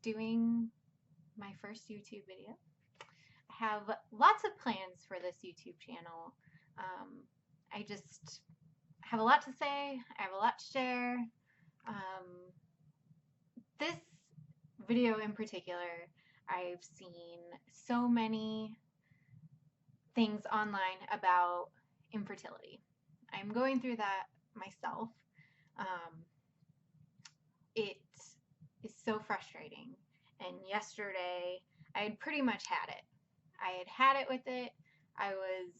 doing my first YouTube video. I have lots of plans for this YouTube channel. I just have a lot to say. I have a lot to share. This video in particular, I've seen so many things online about infertility. I'm going through that myself. It is so frustrating. And yesterday, I had pretty much had it. I had had it with it. I was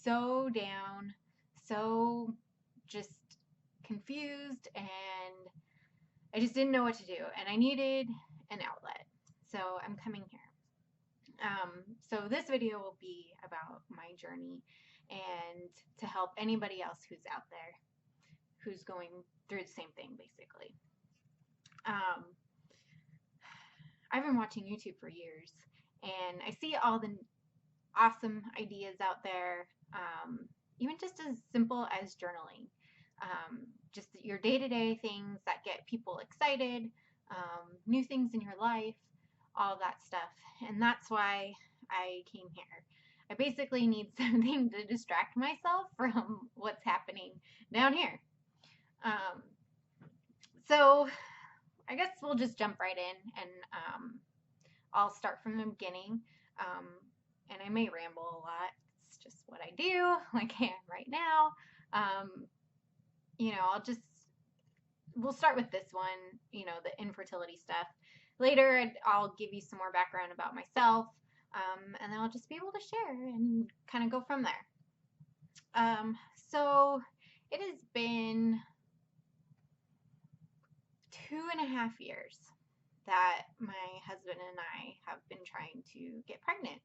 so down, so just confused, and I just didn't know what to do. And I needed an outlet. So I'm coming here. So this video will be about my journey and to help anybody else who's out there who's going through the same thing, basically. I've been watching YouTube for years, and I see all the awesome ideas out there, even just as simple as journaling. Just your day-to-day things that get people excited, new things in your life, all that stuff. And that's why I came here. I basically need something to distract myself from what's happening down here. So I guess we'll just jump right in, and I'll start from the beginning. And I may ramble a lot. It's just what I do, like I am right now. We'll start with this one, the infertility stuff. Later, I'll give you some more background about myself, and then I'll just be able to share and kind of go from there. So it has been 2.5 years that my husband and I have been trying to get pregnant.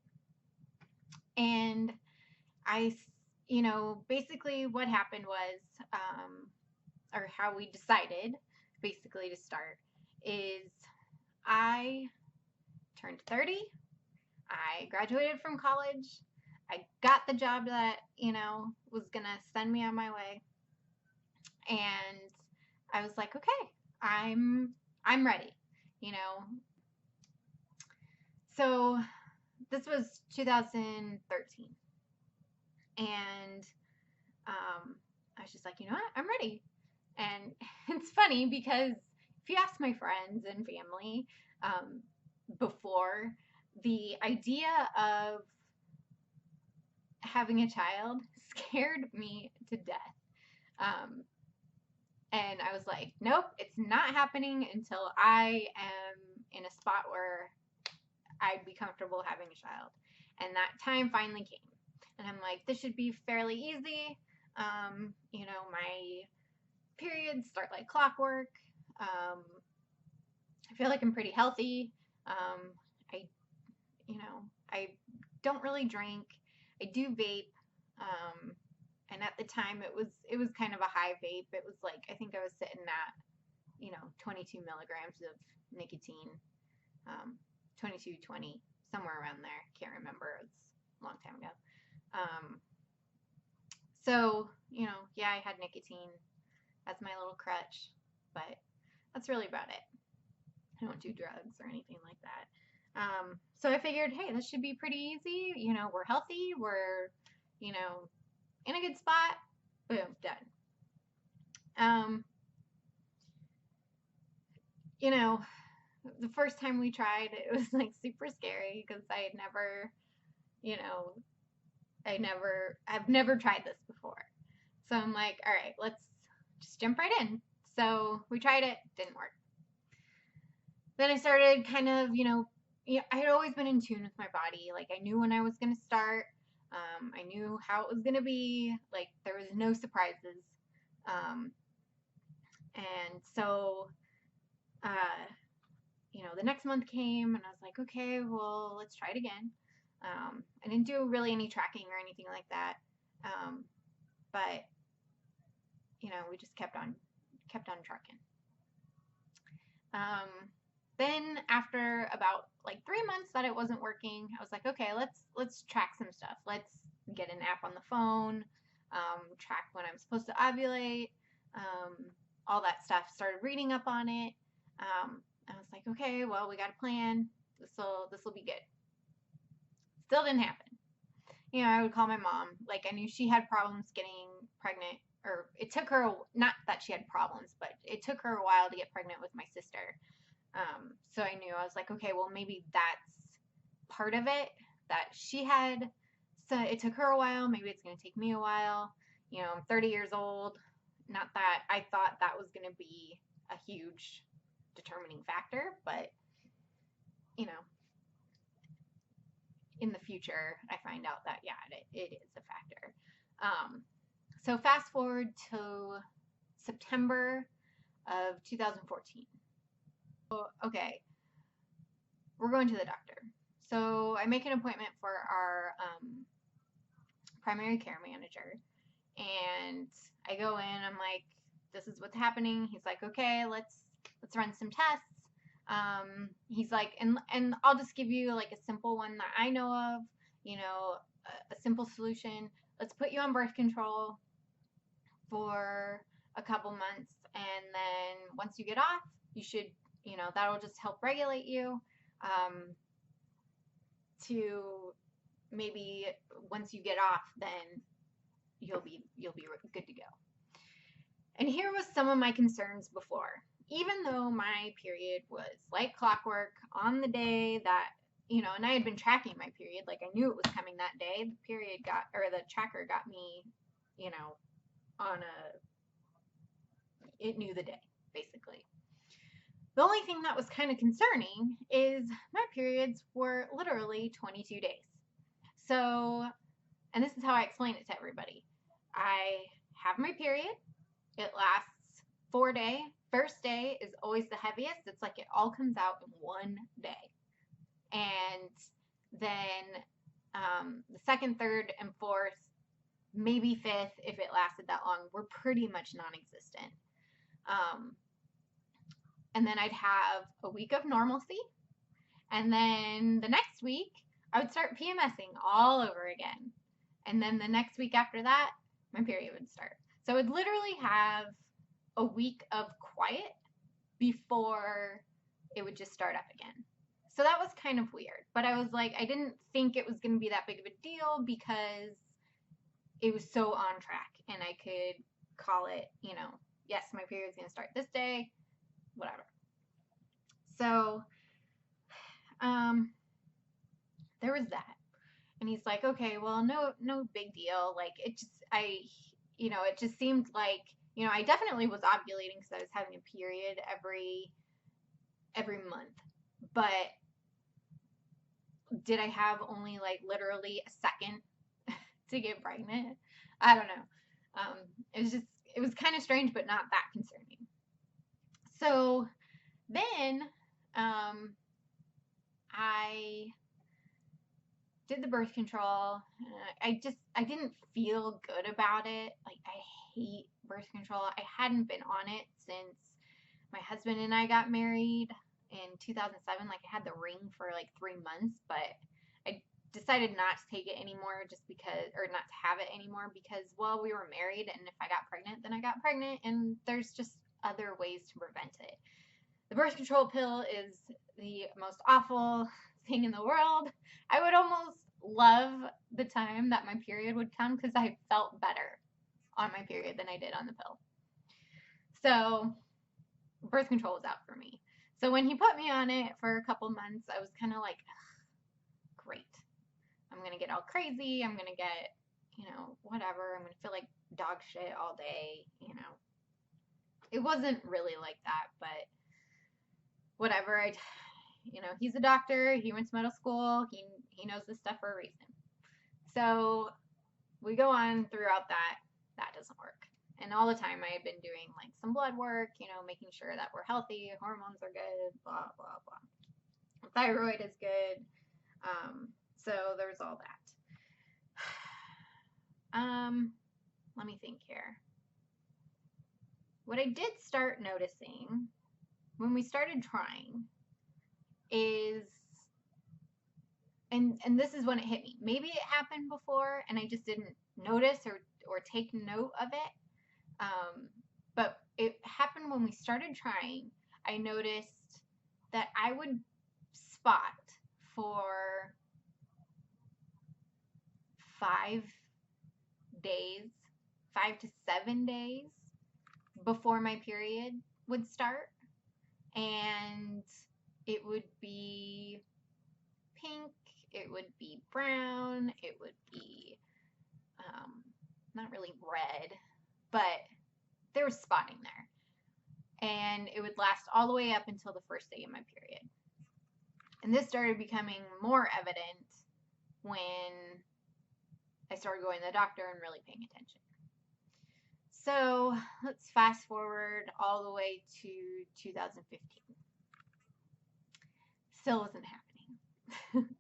And basically what happened was, or how we decided basically to start is I turned 30. I graduated from college. I got the job that, was going to send me on my way. And I was like, okay, I'm ready, So this was 2013. And I was just like, you know what? I'm ready. And it's funny because if you ask my friends and family before, the idea of having a child scared me to death. And I was like, nope, it's not happening until I am in a spot where I'd be comfortable having a child. And that time finally came. And I'm like, this should be fairly easy. My periods start like clockwork. I feel like I'm pretty healthy. I don't really drink. I do vape. And at the time it was kind of a high vape. It was like, I think I was sitting at, 22 milligrams of nicotine, 22, 20, somewhere around there. Can't remember. It was a long time ago. So, yeah, I had nicotine as my little crutch, but that's really about it. I don't do drugs or anything like that. So I figured, hey, this should be pretty easy. We're healthy. We're, in a good spot. Boom, done. The first time we tried, it was like super scary because I had never, I've never tried this before. So I'm like, all right, let's just jump right in. So we tried it, didn't work. Then I started kind of, I had always been in tune with my body. Like I knew when I was going to start. I knew how it was going to be. Like there was no surprises. And so, the next month came and I was like, okay, well, let's try it again. I didn't do really any tracking or anything like that. But, we just kept on trucking. Then after about like 3 months that it wasn't working, I was like, okay, let's track some stuff. Let's get an app on the phone, track when I'm supposed to ovulate, all that stuff. Started reading up on it. I was like, okay, well, we got a plan. This will be good. Still didn't happen. I would call my mom. Like, I knew she had problems getting pregnant, or it took her, not that she had problems, but it took her a while to get pregnant with my sister. So I knew, I was like, okay, well, maybe that's part of it, that she had, so it took her a while. Maybe it's going to take me a while. I'm 30 years old. Not that I thought that was going to be a huge determining factor, but, you know, in the future, I find out that, yeah, it is a factor. So fast forward to September of 2014. So, okay, we're going to the doctor. So I make an appointment for our primary care manager, and I go in. I'm like, this is what's happening. He's like, okay, let's run some tests. He's like, and I'll just give you like a simple one that I know of, a simple solution. Let's put you on birth control for a couple months, and then once you get off, you should, that'll just help regulate you. To maybe once you get off, then you'll be good to go. And here was some of my concerns before. Even though my period was like clockwork on the day that, and I had been tracking my period, like I knew it was coming that day, the tracker got me, it knew the day, basically. The only thing that was kind of concerning is my periods were literally 22 days. So, and this is how I explain it to everybody. I have my period. It lasts 4 days. First day is always the heaviest. It's like it all comes out in one day. And then the second, third, and fourth, maybe fifth, if it lasted that long, were pretty much non-existent. And then I'd have a week of normalcy. And then the next week, I would start PMSing all over again. And then the next week after that, my period would start. So I would literally have a week of quiet before it would just start up again. So that was kind of weird. But I was like, I didn't think it was going to be that big of a deal because it was so on track. And I could call it, yes, my period's going to start this day, whatever. So there was that. And he's like, okay, well, no big deal. Like, it just seemed like, I definitely was ovulating because I was having a period every month. But did I have only like literally a second to get pregnant? I don't know. It was kind of strange, but not that concerning. So then I did the birth control. I didn't feel good about it. Like, I hate birth control. I hadn't been on it since my husband and I got married in 2007. Like, I had the ring for like 3 months, but I decided not to take it anymore or not to have it anymore because, well, we were married, and if I got pregnant, then I got pregnant, and there's just other ways to prevent it. The birth control pill is the most awful thing in the world. I would almost love the time that my period would come because I felt better on my period than I did on the pill. So birth control was out for me. So when he put me on it for a couple months, I was kind of like, great. I'm going to get all crazy. I'm going to get, whatever. I'm going to feel like dog shit all day. It wasn't really like that, but whatever. He's a doctor. He went to medical school. He knows this stuff for a reason. So we go on throughout that. That doesn't work. And all the time I had been doing like some blood work, making sure that we're healthy, hormones are good, blah, blah, blah. Thyroid is good. So there's all that. Let me think here. What I did start noticing when we started trying is, and this is when it hit me. Maybe it happened before and I just didn't notice or take note of it. But it happened when we started trying. I noticed that I would spot for 5 days, 5 to 7 days before my period would start. And it would be pink, it would be brown, it would be not really red, but there was spotting there. And it would last all the way up until the first day of my period. And this started becoming more evident when I started going to the doctor and really paying attention. So let's fast forward all the way to 2015. Still wasn't happening.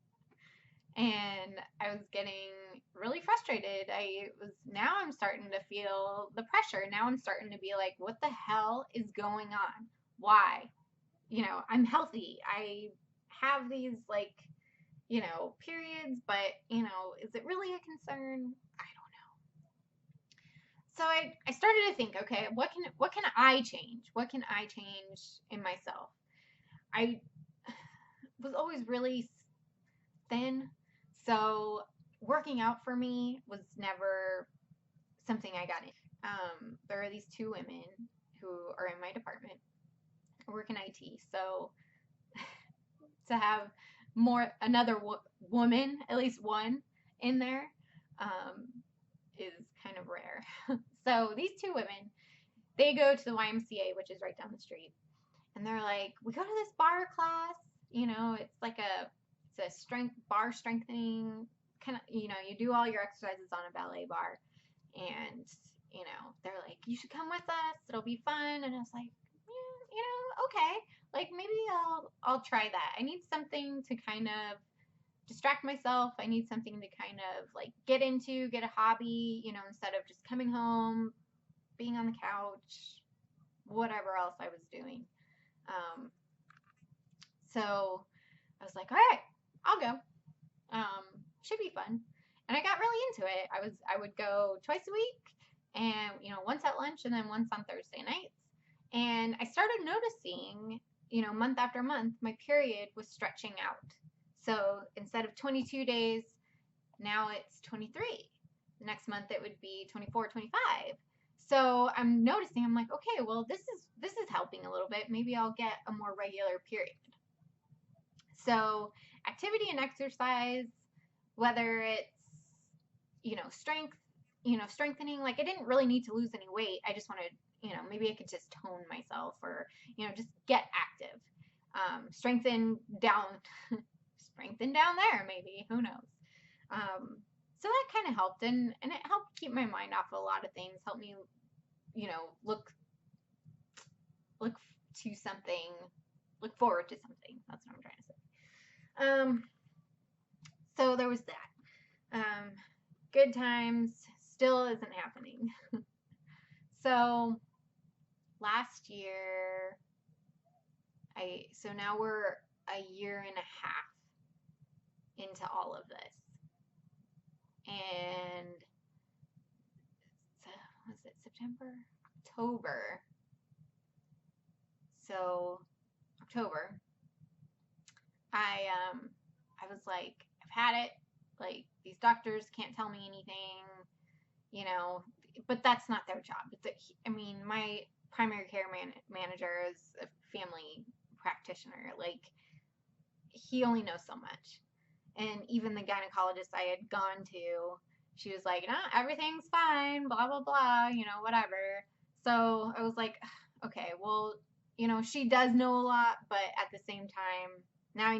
And I was getting really frustrated. Now I'm starting to feel the pressure. Now I'm starting to be like, what the hell is going on? Why? I'm healthy. I have these periods, but is it really a concern? I don't know. So I started to think, okay, what can I change? What can I change in myself? I was always really thin, so working out for me was never something I got in. There are these two women who are in my department. I work in IT, so to have another woman, at least one, in there, is kind of rare. So these two women, they go to the YMCA, which is right down the street, and they're like, we go to this bar class. It's like it's a bar strengthening kind of. You do all your exercises on a ballet bar, and they're like, you should come with us. It'll be fun. And I was like, yeah, okay. Like maybe I'll try that. I need something to kind of distract myself. I need something to kind of like get a hobby, instead of just coming home, being on the couch, whatever else I was doing. So I was like, all right, I'll go. Should be fun. And I got really into it. I would go twice a week, and once at lunch and then once on Thursday nights. And I started noticing, month after month, my period was stretching out. So instead of 22 days, now it's 23. The next month it would be 24, 25. So I'm noticing, I'm like, okay, well, this is helping a little bit. Maybe I'll get a more regular period. So activity and exercise, whether it's, strengthening, like I didn't really need to lose any weight. I just wanted, maybe I could just tone myself or, just get active. Strengthen down there, maybe, who knows. So that kind of helped, and it helped keep my mind off a lot of things, helped me, look to something, look forward to something. That's what I'm trying to say. So there was that. Good times still isn't happening. So last year, so now we're a year and a half into all of this. And was it September? October. So October, I was like, I've had it. Like, these doctors can't tell me anything, but that's not their job. My primary care manager is a family practitioner. Like, he only knows so much. And even the gynecologist I had gone to, she was like, nah, everything's fine, blah, blah, blah, whatever. So I was like, okay, well, she does know a lot, but at the same time, now I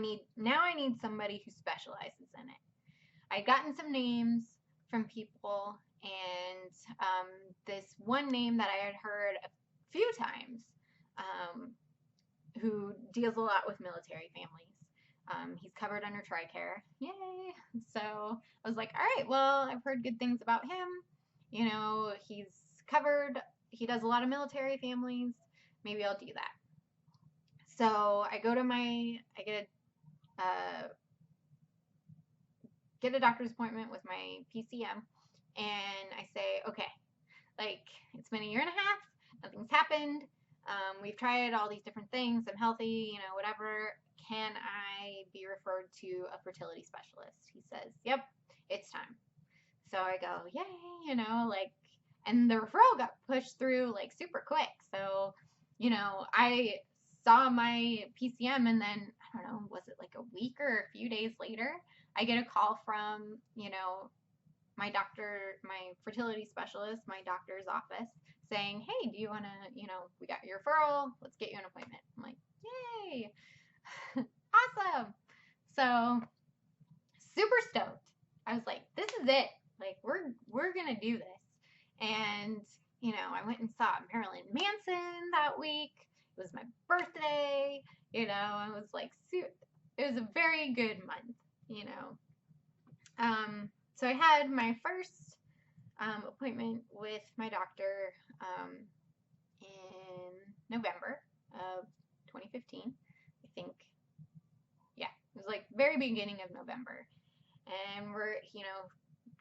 need somebody who specializes in it. I'd gotten some names from people, and this one name that I had heard a few times, who deals a lot with military families. He's covered under TRICARE. Yay! So I was like, all right, well, I've heard good things about him. He's covered. He does a lot of military families. Maybe I'll do that. So I get a doctor's appointment with my PCM, and I say, okay, like, it's been a year and a half, nothing's happened. We've tried all these different things. I'm healthy, whatever. Can I be referred to a fertility specialist? He says, yep, it's time. So I go, yay, and the referral got pushed through like super quick. So, I saw my PCM, and then, I don't know, was it like a week or a few days later, I get a call from, my doctor, my fertility specialist, my doctor's office saying, hey, do you want to, we got your referral. Let's get you an appointment. I'm like, yay. Awesome. So super stoked. I was like, this is it. Like, we're going to do this. And, I went and saw Marilyn Manson that week. It was my birthday. I was like, it was a very good month. So I had my first appointment with my doctor in November of 2015. I think, yeah, it was like very beginning of November. And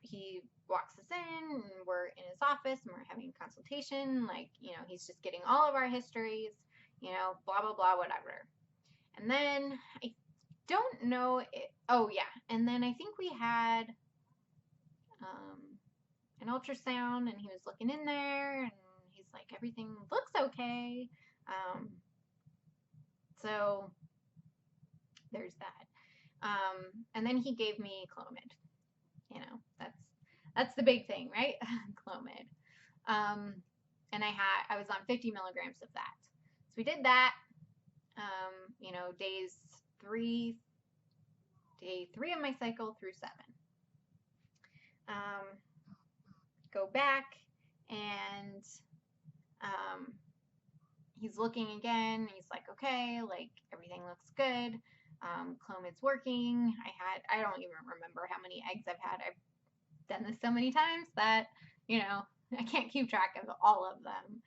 he walks us in, and we're in his office, and we're having a consultation. Like, he's just getting all of our histories, blah, blah, blah, whatever. And then I don't know. Oh, yeah. And then I think we had an ultrasound, and he was looking in there, and he's like, everything looks okay. So there's that. And then he gave me Clomid. That's the big thing, right? Clomid. And I was on 50 milligrams of that. So we did that. Day 3 of my cycle through 7. Go back, and he's looking again. He's like, okay, like, everything looks good. Clomid's working. I don't even remember how many eggs I've had. I've done this so many times that, I can't keep track of all of them.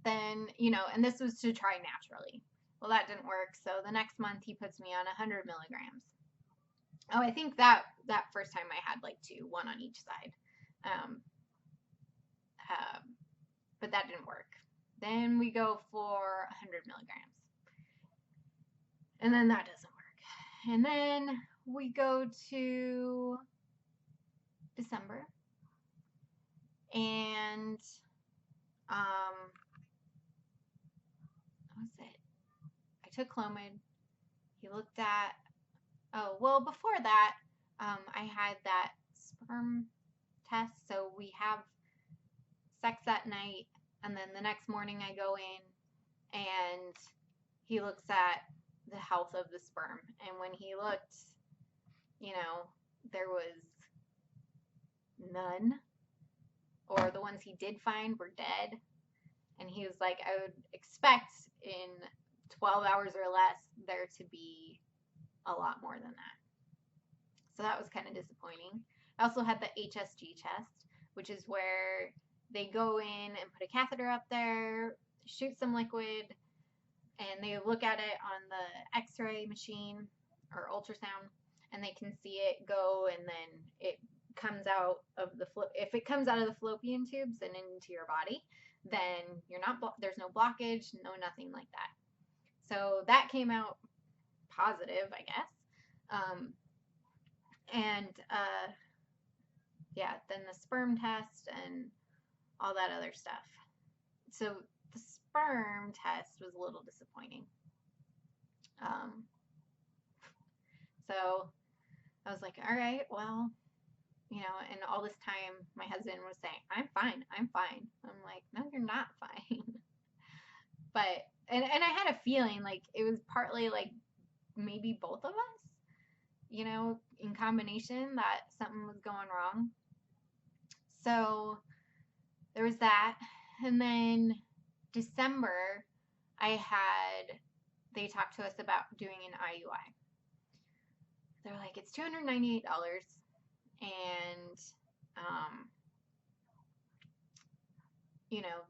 Then, and this was to try naturally. Well, that didn't work. So the next month he puts me on 100 milligrams. Oh, I think that first time I had like 2, 1 on each side. But that didn't work. Then we go for 100 milligrams. And then that doesn't work. And then we go to December. And what was it? I took Clomid. He looked at, before that, I had that sperm test. So we have sex that night, and then the next morning I go in, and he looks at the health of the sperm. And when he looked, there was none, or the ones he did find were dead. And he was like, I would expect in 12 hours or less there to be a lot more than that. So that was kind of disappointing. I also had the HSG test, which is where they go in and put a catheter up there, shoot some liquid, and they look at it on the x-ray machine or ultrasound, and they can see it go, and then it comes out of if it comes out of the fallopian tubes and into your body, then there's no blockage, no nothing like that. So that came out positive, I guess. Yeah, then the sperm test and all that other stuff. So the sperm test was a little disappointing. So I was like, all right, well, and all this time my husband was saying, I'm fine. I'm like, no, you're not fine. But, and I had a feeling like it was partly like maybe both of us, in combination, that something was going wrong. So there was that. And then December, they talked to us about doing an IUI. They're like, it's $298, and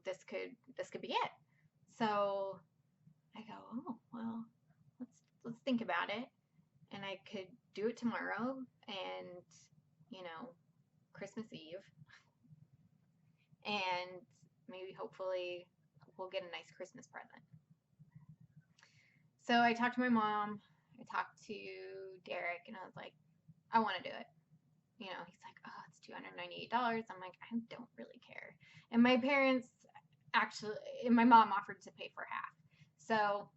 this could be it. So I go, oh, well, let's think about it. And I could do it tomorrow, and Christmas Eve, and maybe hopefully we'll get a nice Christmas present. So I talked to my mom, I talked to Derek, and I was like, I want to do it. He's like, oh, it's $298. I'm like, I don't really care. And my parents actually, and my mom offered to pay for half. So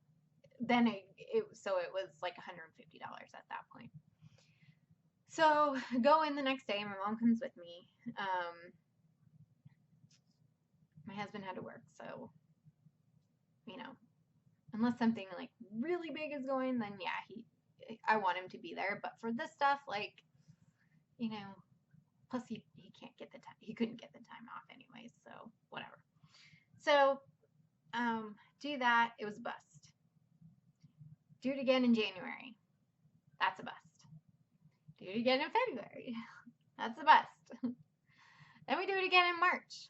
then it was like $150 at that point. So go in the next day. My mom comes with me. My husband had to work, so unless something like really big is going, then yeah, I want him to be there. But for this stuff, like, plus he can't get the time. He couldn't get the time off anyways, so whatever. So do that. It was a bust. Do it again in January. That's a bust. Do it again in February. That's a bust. Then we do it again in March.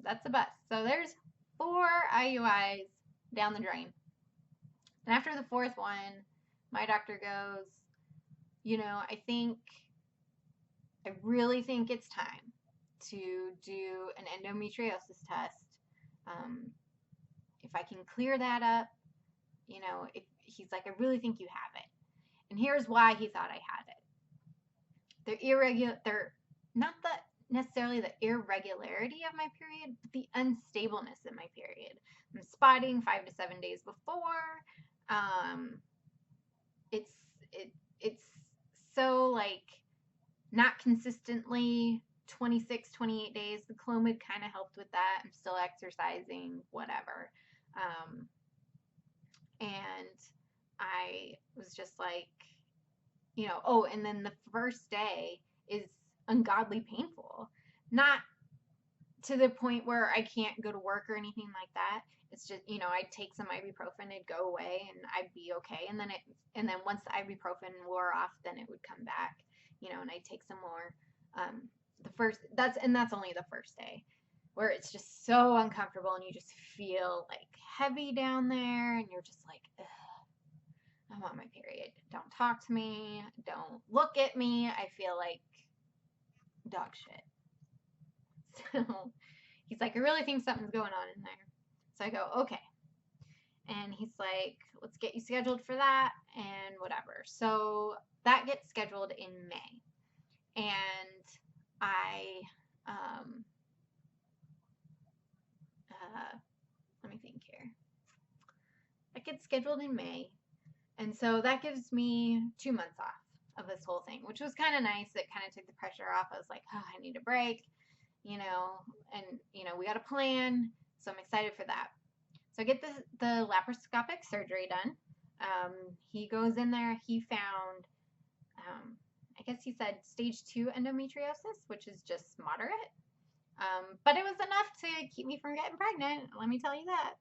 That's a bust. So there's 4 IUIs down the drain. And after the 4th one, my doctor goes, I really think it's time to do an endometriosis test. If I can clear that up, if he's like, I really think you have it. And here's why he thought I had it. They're not necessarily the irregularity of my period, but the unstableness in my period. I'm spotting 5 to 7 days before. It's so like not consistently 26, 28 days. The Clomid kind of helped with that. I'm still exercising, whatever. And I was just like, and then the first day is ungodly painful. Not to the point where I can't go to work or anything like that. It's just, I'd take some ibuprofen, it'd go away, and I'd be okay. And then once the ibuprofen wore off, then it would come back, and I'd take some more. That's only the first day, where it's just so uncomfortable, and you just feel like heavy down there, and you're just like, ugh, I want my period. Don't talk to me. Don't look at me. I feel like dog shit. So he's like, I really think something's going on in there. So I go, okay. And he's like, let's get you scheduled for that and whatever. So that gets scheduled in May. And I, let me think here. That gets scheduled in May. And so that gives me 2 months off of this whole thing, which was kind of nice. It kind of took the pressure off. I was like, oh, I need a break, and, we got a plan. So I'm excited for that. So I get the laparoscopic surgery done. He goes in there. He found, I guess he said stage 2 endometriosis, which is just moderate. But it was enough to keep me from getting pregnant. Let me tell you that.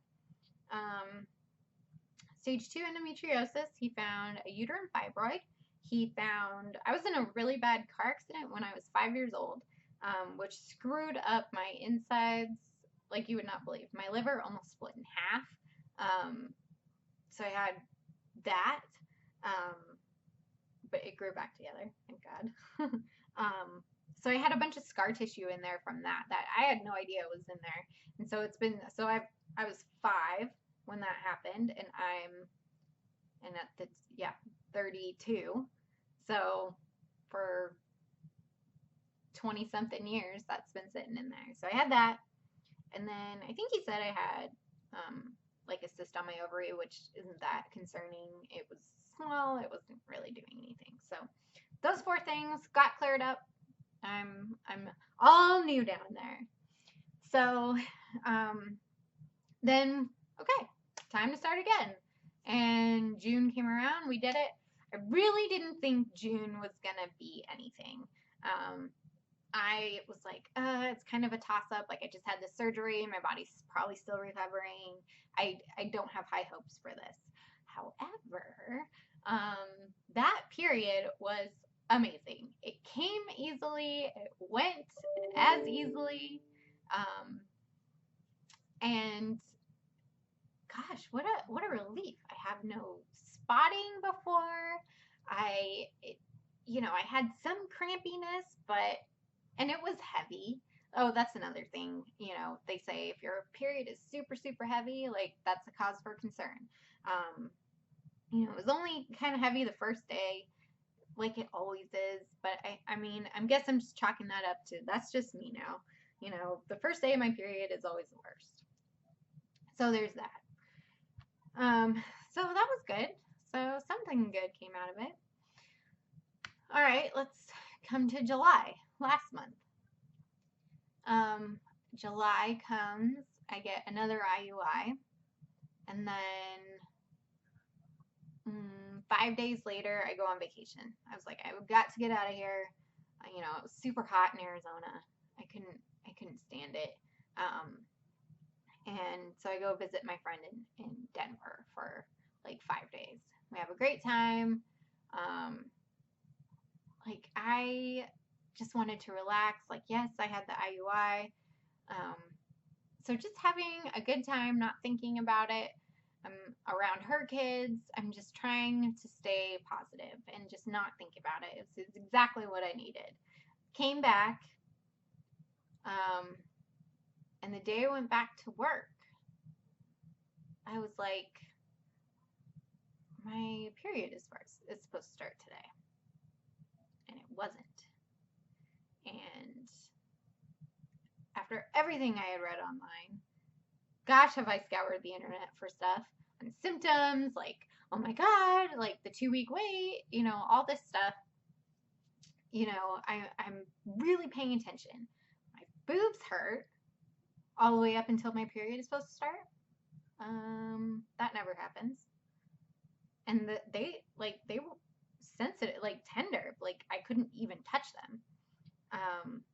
Stage 2 endometriosis. He found a uterine fibroid. I was in a really bad car accident when I was 5 years old, which screwed up my insides like you would not believe. My liver almost split in half. So I had that, but it grew back together, thank God. So I had a bunch of scar tissue in there from that I had no idea was in there. And so I was 5 when that happened, and I'm 32. So for 20 something years, that's been sitting in there. So I had that. And then I think he said I had like a cyst on my ovary, which isn't that concerning. It was small. It wasn't really doing anything. So those 4 things got cleared up. I'm all new down there. So then, okay, time to start again. And June came around. We did it. I really didn't think June was going to be anything. I was like, it's kind of a toss-up. Like, I just had this surgery. My body's probably still recovering. I don't have high hopes for this. However, that period was amazing. It came easily. It went as easily. And gosh, what a relief. I have no spotting before. I had some crampiness, and it was heavy. Oh, that's another thing. They say if your period is super, super heavy, like that's a cause for concern. Um, it was only kind of heavy the first day, like it always is. But I mean, I guess I'm just chalking that up to that's just me now. The first day of my period is always the worst. So there's that. So that was good. So something good came out of it. All right, let's come to July, last month. July comes, I get another IUI, and then 5 days later, I go on vacation. I was like, I've got to get out of here. It was super hot in Arizona. I couldn't stand it. Um, and so I go visit my friend in Denver for like 5 days. We have a great time. Um, like I just wanted to relax. Like, yes, I had the IUI. So just having a good time, not thinking about it. I'm around her kids. I'm just trying to stay positive and just not think about it. It's exactly what I needed. Came back, and the day I went back to work, I was like, my period is supposed to start today. And it wasn't. And after everything I had read online, gosh, have I scoured the internet for stuff on symptoms, like, oh my God, like the 2-week wait, all this stuff. I'm really paying attention. My boobs hurt all the way up until my period is supposed to start. That never happens. And they were sensitive, like tender, like I couldn't even touch them.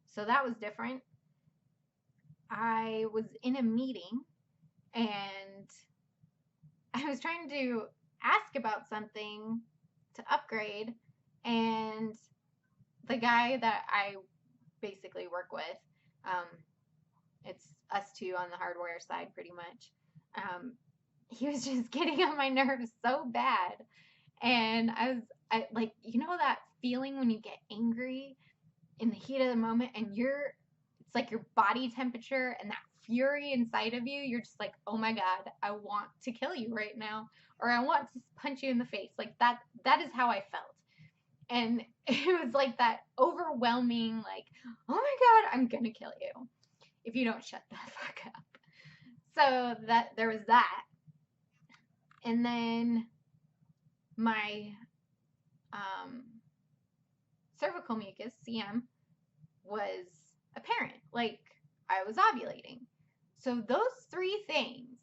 So that was different. I was in a meeting and I was trying to ask about something to upgrade, and the guy that I basically work with, it's us two on the hardware side pretty much. He was just getting on my nerves so bad, and I like that feeling when you get angry in the heat of the moment, and it's like your body temperature and that fury inside of you, you're just like, oh my God, I want to kill you right now, or I want to punch you in the face. Like that is how I felt. And it was like that overwhelming, like, oh my God, I'm gonna kill you if you don't shut the fuck up. So that there was that. And then my cervical mucus, CM, was apparent. Like I was ovulating. So those 3 things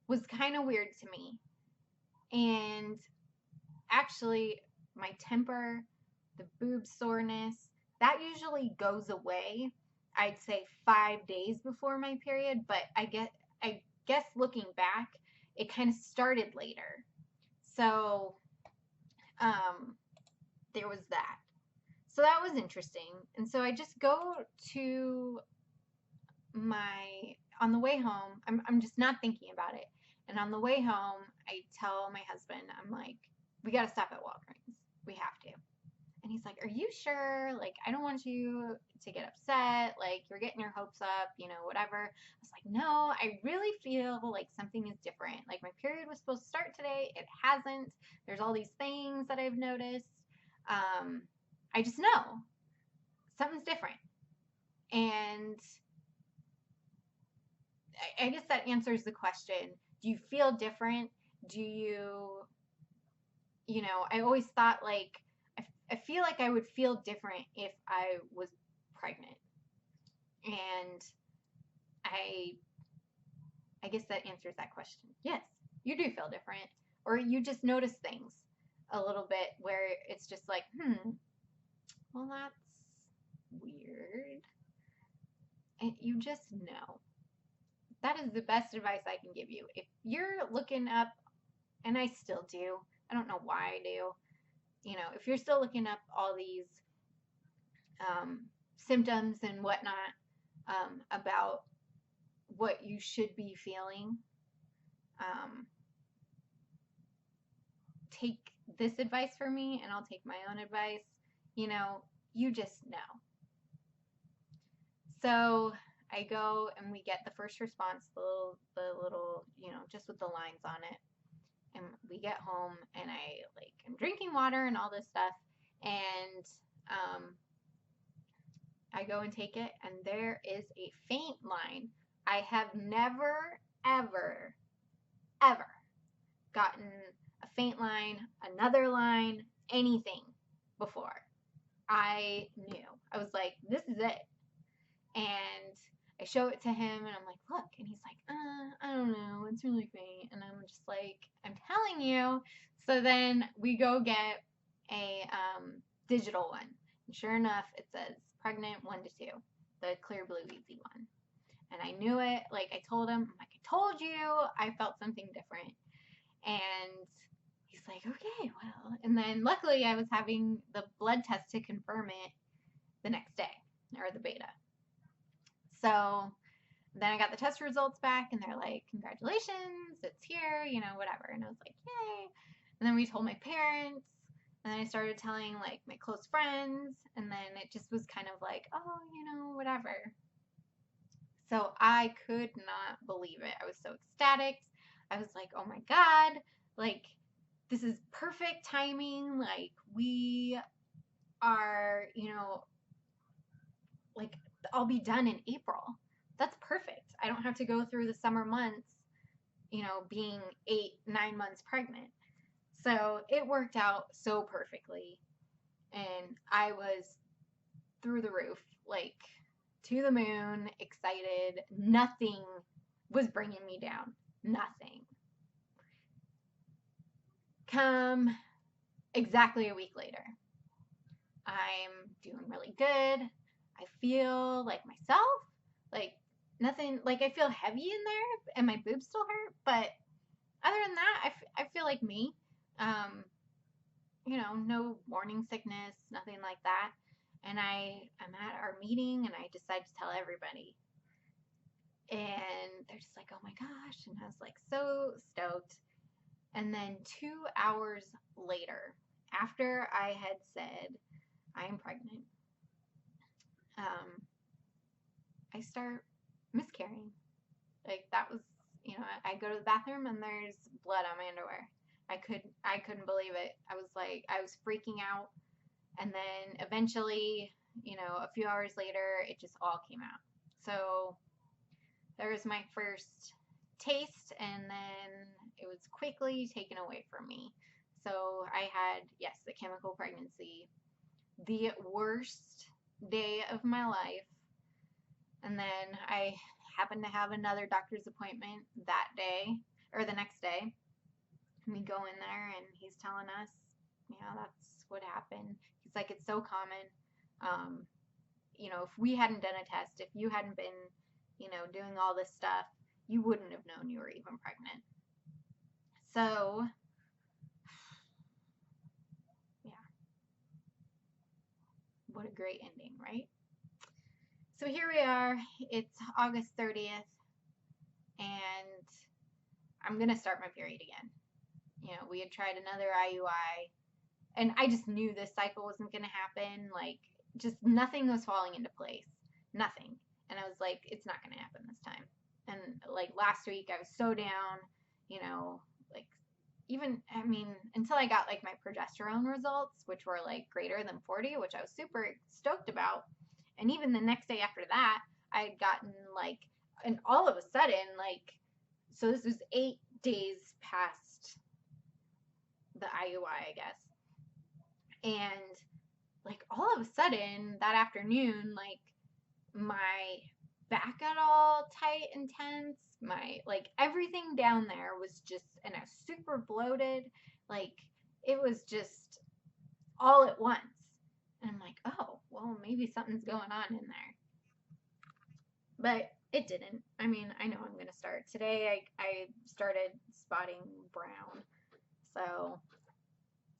was kind of weird to me. And actually, my temper, the boob soreness, that usually goes away, I'd say 5 days before my period, but I guess looking back, it kind of started later. So there was that. So that was interesting. And so I just go to on the way home, I'm just not thinking about it. And on the way home, I tell my husband, I'm like, we got to stop at Walgreens. We have to. And he's like, are you sure? Like, I don't want you to get upset. Like, you're getting your hopes up, whatever. I was like, no, I really feel like something is different. Like, my period was supposed to start today. It hasn't. There's all these things that I've noticed. I just know something's different. And I guess that answers the question. Do you feel different? Do you, I always thought like, I feel like I would feel different if I was pregnant. And I guess that answers that question. Yes, you do feel different. Or you just notice things a little bit where it's just like, well, that's weird. And you just know. That is the best advice I can give you. If you're looking up, and I still do, I don't know why I do, if you're still looking up all these symptoms and whatnot about what you should be feeling, take this advice from me and I'll take my own advice. You just know. So I go and we get the first response, the little, just with the lines on it. And we get home and I'm drinking water and all this stuff. And I go and take it, and there is a faint line. I have never, ever, ever gotten a faint line, another line, anything before. I knew. I was like, this is it. And I show it to him, and I'm like, look. And he's like, I don't know. It's really faint. And I'm just like, I'm telling you. So then we go get a digital one. And sure enough, it says pregnant 1 to 2, the clear blue easy one. And I knew it. Like I told him, I'm like, I told you, I felt something different. And he's like, okay, well. And then luckily I was having the blood test to confirm it the next day, or the beta. So then I got the test results back, and they're like, congratulations, it's here, whatever. And I was like, yay. And then we told my parents, and then I started telling like my close friends, and then it just was kind of like, oh, whatever. So I could not believe it. I was so ecstatic. I was like, oh my God, like this is perfect timing. Like we are, like I'll be done in April. That's perfect. I don't have to go through the summer months, being 8-9 months pregnant. So it worked out so perfectly. And I was through the roof, like to the moon, excited. Nothing was bringing me down. Nothing. Come exactly a week later. I'm doing really good. I feel like myself. Like nothing, like I feel heavy in there and my boobs still hurt. But other than that, I feel like me. No morning sickness, nothing like that. And I'm at our meeting, and I decide to tell everybody. And they're just like, oh my gosh. And I was like so stoked. And then 2 hours later, after I had said I am pregnant, I start miscarrying. Like that was, I go to the bathroom and there's blood on my underwear. I couldn't believe it. I was freaking out. And then eventually, a few hours later, it just all came out. So there was my first taste, and then it was quickly taken away from me. So I had, yes, the chemical pregnancy, the worst day of my life. And then I happened to have another doctor's appointment that day, or the next day. We go in there, and he's telling us, that's what happened. He's like, it's so common. If we hadn't done a test, if you hadn't been, doing all this stuff, you wouldn't have known you were even pregnant. So, yeah. What a great ending, right? So here we are. It's August 30th, and I'm going to start my period again. We had tried another IUI, and I just knew this cycle wasn't going to happen. Like, just nothing was falling into place. Nothing. And I was like, it's not going to happen this time. And like last week, I was so down, like even, until I got like my progesterone results, which were like greater than 40, which I was super stoked about. And even the next day after that, I had gotten like, and all of a sudden, like, so this was 8 days past the IUI, I guess. And like all of a sudden that afternoon, like my back got all tight and tense. My, like everything down there was just, and I was super bloated. Like it was just all at once. And I'm like, oh, well, maybe something's going on in there. But it didn't. I know I'm going to start. Today I started spotting brown. So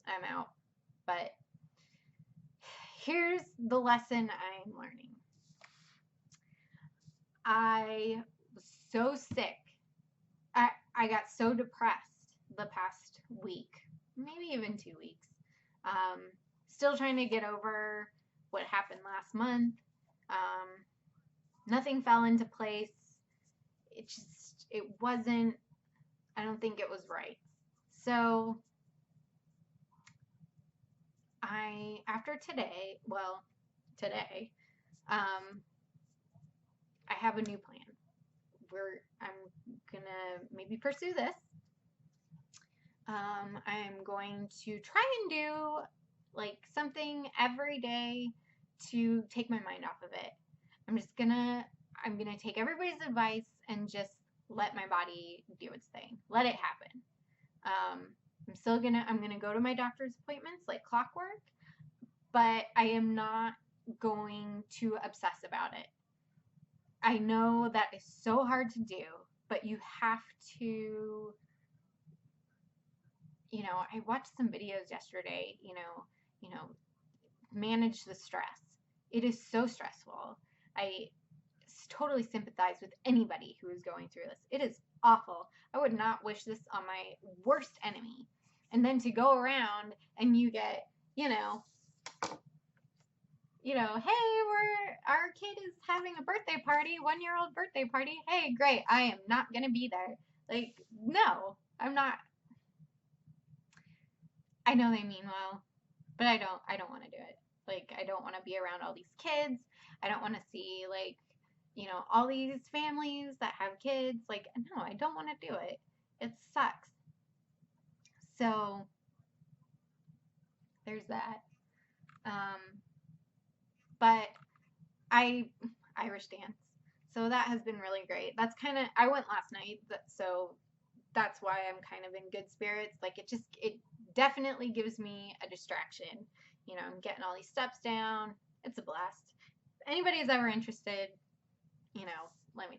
I'm out. But here's the lesson I'm learning. I was so sick. I got so depressed the past week, maybe even 2 weeks. Still trying to get over what happened last month. Nothing fell into place. It wasn't, I don't think it was right. So after today, today, um, I have a new plan. I'm gonna maybe pursue this. I'm going to try and do like something every day to take my mind off of it. I'm gonna take everybody's advice and just let my body do its thing. Let it happen. Um, I'm gonna go to my doctor's appointments like clockwork, but I am not going to obsess about it. I know that is so hard to do, but you have to, I watched some videos yesterday, manage the stress. It is so stressful. I totally sympathize with anybody who is going through this. It is awful. I would not wish this on my worst enemy. And then to go around and you get, hey, our kid is having a birthday party, 1-year-old birthday party. Hey, great. I am not gonna be there. Like, no, I'm not. I know they mean well, but I don't want to do it. Like, I don't want to be around all these kids. I don't want to see like, all these families that have kids. Like, no, I don't want to do it. It sucks. So there's that. But Irish dance. So that has been really great. That's kind of, I went last night, so that's why I'm kind of in good spirits. Like, it definitely gives me a distraction. I'm getting all these steps down. It's a blast. If anybody's ever interested, let me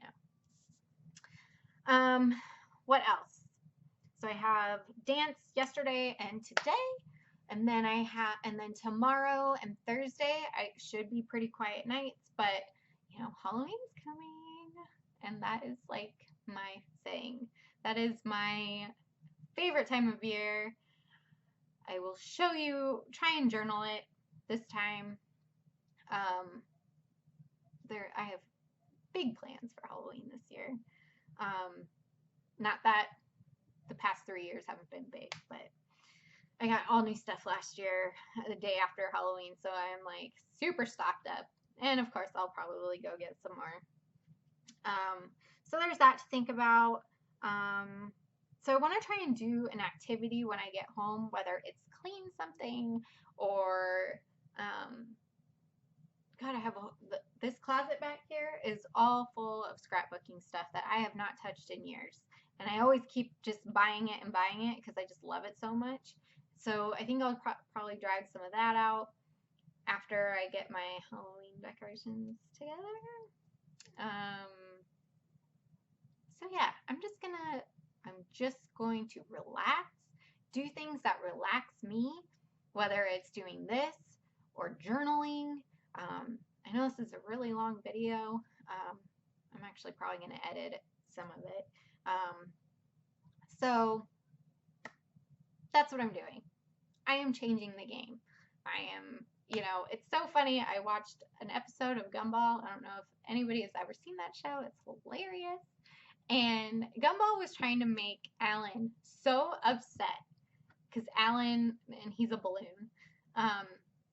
know. What else? So I have dance yesterday and today, and then tomorrow and Thursday I should be pretty quiet nights, but Halloween's coming, and that is like my thing. That is my favorite time of year. I will try and journal it this time. I have big plans for Halloween this year. Not that the past 3 years haven't been big, but I got all new stuff last year, the day after Halloween, so I'm like super stocked up. And of course, I'll probably go get some more. So there's that to think about. So I want to try and do an activity when I get home, whether it's clean something or, God, this closet back here is all full of scrapbooking stuff that I have not touched in years. And I always keep just buying it and buying it because I just love it so much. So I think I'll probably drag some of that out after I get my Halloween decorations together. So yeah, I'm just going to relax, do things that relax me, whether it's doing this or journaling. I know this is a really long video. I'm actually probably going to edit some of it. So that's what I'm doing. I am changing the game. I am, it's so funny. I watched an episode of Gumball. I don't know if anybody has ever seen that show. It's hilarious. And Gumball was trying to make Alan so upset because Alan, and he's a balloon,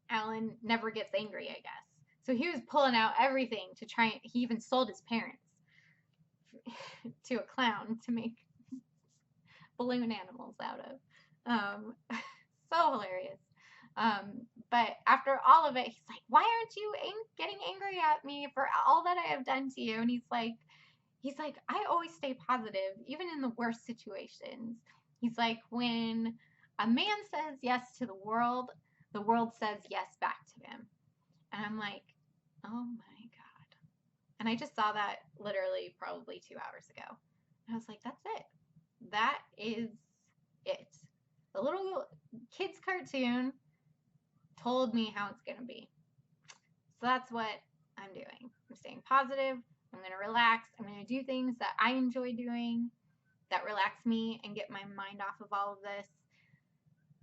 Alan never gets angry, I guess. So he was pulling out everything to try, he even sold his parents to a clown to make balloon animals out of. So hilarious. But after all of it, he's like, why aren't you getting angry at me for all that I have done to you? And he's like, I always stay positive, even in the worst situations. He's like, when a man says yes to the world says yes back to him. And I'm like, oh my God. And I just saw that literally probably 2 hours ago. And I was like, that's it. That is it. The little kid's cartoon told me how it's going to be. So that's what I'm doing. I'm staying positive. I'm going to relax. I'm going to do things that I enjoy doing that relax me and get my mind off of all of this.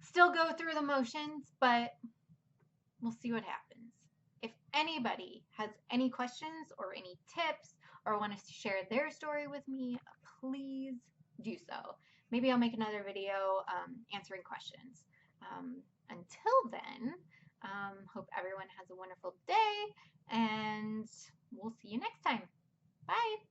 Still go through the motions, but we'll see what happens. If anybody has any questions or any tips or want to share their story with me, please do so. Maybe I'll make another video answering questions. Until then, hope everyone has a wonderful day, and we'll see you next time. Bye.